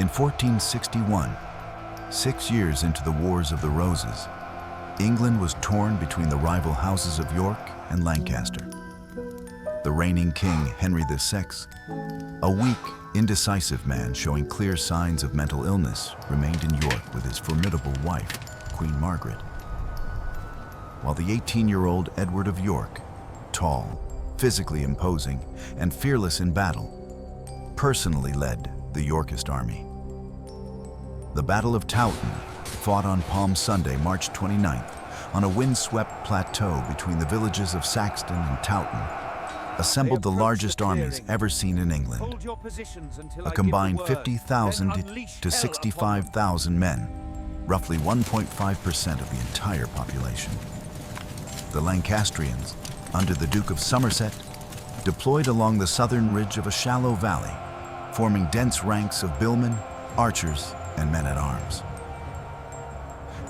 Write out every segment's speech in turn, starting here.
In 1461, 6 years into the Wars of the Roses, England was torn between the rival houses of York and Lancaster. The reigning king, Henry VI, a weak, indecisive man showing clear signs of mental illness, remained in York with his formidable wife, Queen Margaret. While the 18-year-old Edward of York, tall, physically imposing, and fearless in battle, personally led the Yorkist army. The Battle of Towton, fought on Palm Sunday, March 29th, on a windswept plateau between the villages of Saxton and Towton, assembled the largest armies ever seen in England, a combined 50,000 to 65,000 men, roughly 1.5% of the entire population. The Lancastrians, under the Duke of Somerset, deployed along the southern ridge of a shallow valley, forming dense ranks of billmen, archers, and men-at-arms.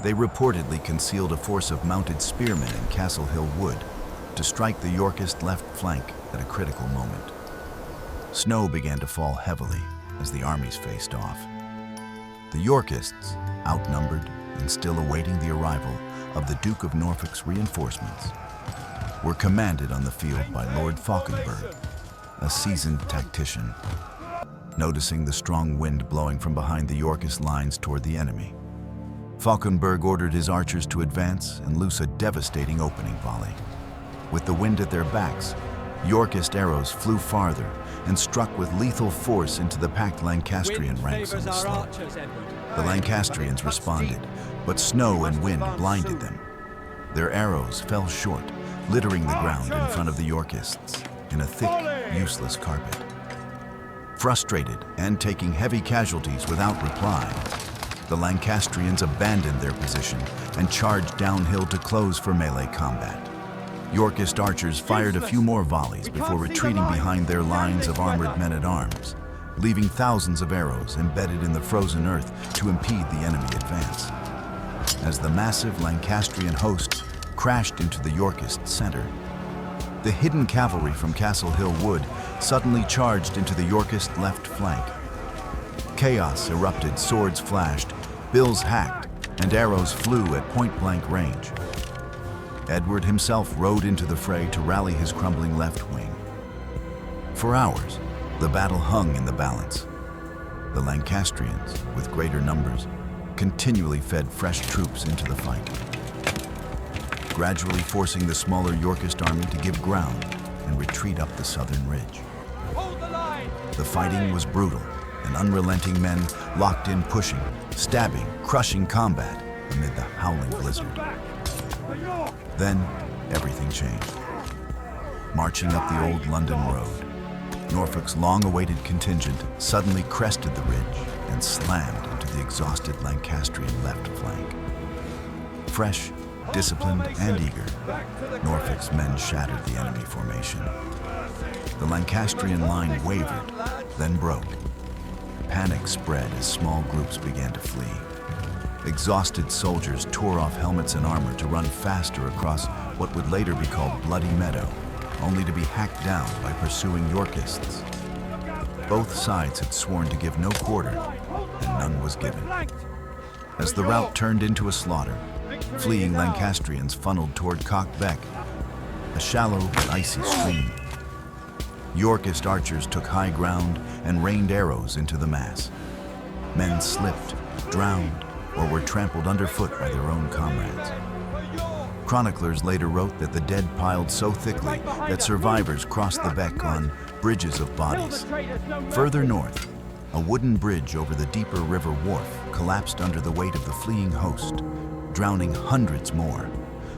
They reportedly concealed a force of mounted spearmen in Castle Hill Wood to strike the Yorkist left flank at a critical moment. Snow began to fall heavily as the armies faced off. The Yorkists, outnumbered and still awaiting the arrival of the Duke of Norfolk's reinforcements, were commanded on the field by Lord Falkenberg, a seasoned tactician. Noticing the strong wind blowing from behind the Yorkist lines toward the enemy, Falkenberg ordered his archers to advance and loose a devastating opening volley. With the wind at their backs, Yorkist arrows flew farther and struck with lethal force into the packed Lancastrian ranks on the slope. The Lancastrians responded, but snow and wind blinded them. Their arrows fell short, littering the ground in front of the Yorkists in a thick, useless carpet. Frustrated and taking heavy casualties without reply, the Lancastrians abandoned their position and charged downhill to close for melee combat. Yorkist archers fired a few more volleys before retreating behind their lines of armored men-at-arms, leaving thousands of arrows embedded in the frozen earth to impede the enemy advance. As the massive Lancastrian host crashed into the Yorkist center, the hidden cavalry from Castle Hill Wood suddenly charged into the Yorkist left flank. Chaos erupted, swords flashed, bills hacked, and arrows flew at point-blank range. Edward himself rode into the fray to rally his crumbling left wing. For hours, the battle hung in the balance. The Lancastrians, with greater numbers, continually fed fresh troops into the fight, gradually forcing the smaller Yorkist army to give ground and retreat up the southern ridge. The fighting was brutal, and unrelenting men locked in pushing, stabbing, crushing combat amid the howling blizzard. Then, everything changed. Marching up the old London road, Norfolk's long-awaited contingent suddenly crested the ridge and slammed into the exhausted Lancastrian left flank. Fresh, disciplined, and eager, Norfolk's men shattered the enemy formation. The Lancastrian line wavered, then broke. Panic spread as small groups began to flee. Exhausted soldiers tore off helmets and armor to run faster across what would later be called Bloody Meadow, only to be hacked down by pursuing Yorkists. Both sides had sworn to give no quarter, and none was given. As the rout turned into a slaughter, fleeing Lancastrians funneled toward Beck, a shallow but icy stream. Yorkist archers took high ground and rained arrows into the mass. Men slipped, drowned, or were trampled underfoot by their own comrades. Chroniclers later wrote that the dead piled so thickly that survivors crossed the Beck on bridges of bodies. Further north, a wooden bridge over the deeper river wharf collapsed under the weight of the fleeing host, drowning hundreds more.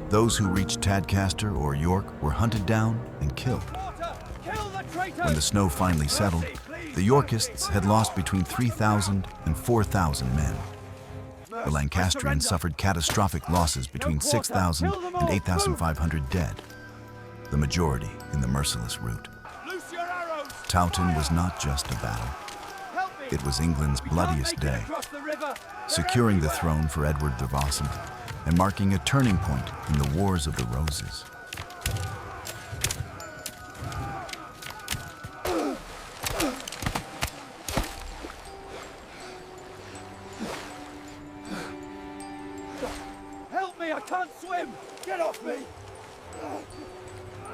Those who reached Tadcaster or York were hunted down and killed. When the snow finally settled, the Yorkists had lost between 3,000 and 4,000 men. The Lancastrians suffered catastrophic losses between 6,000 and 8,500 dead, the majority in the merciless rout. Towton was not just a battle. It was England's bloodiest day, securing the throne for Edward the Vassal and marking a turning point in the Wars of the Roses. can't swim! Get off me!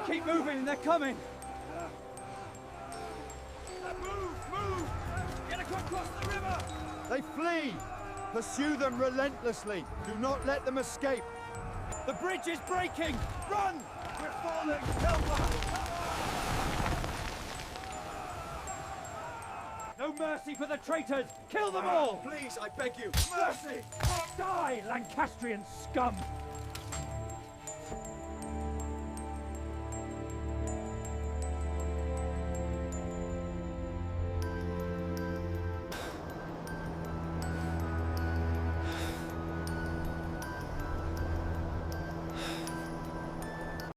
Keep moving, they're coming! Move! Get across the river! They flee! Pursue them relentlessly! Do not let them escape! The bridge is breaking! Run! We're falling! Help us! No mercy for the traitors! Kill them all! Please, I beg you! Mercy! Die, Lancastrian scum!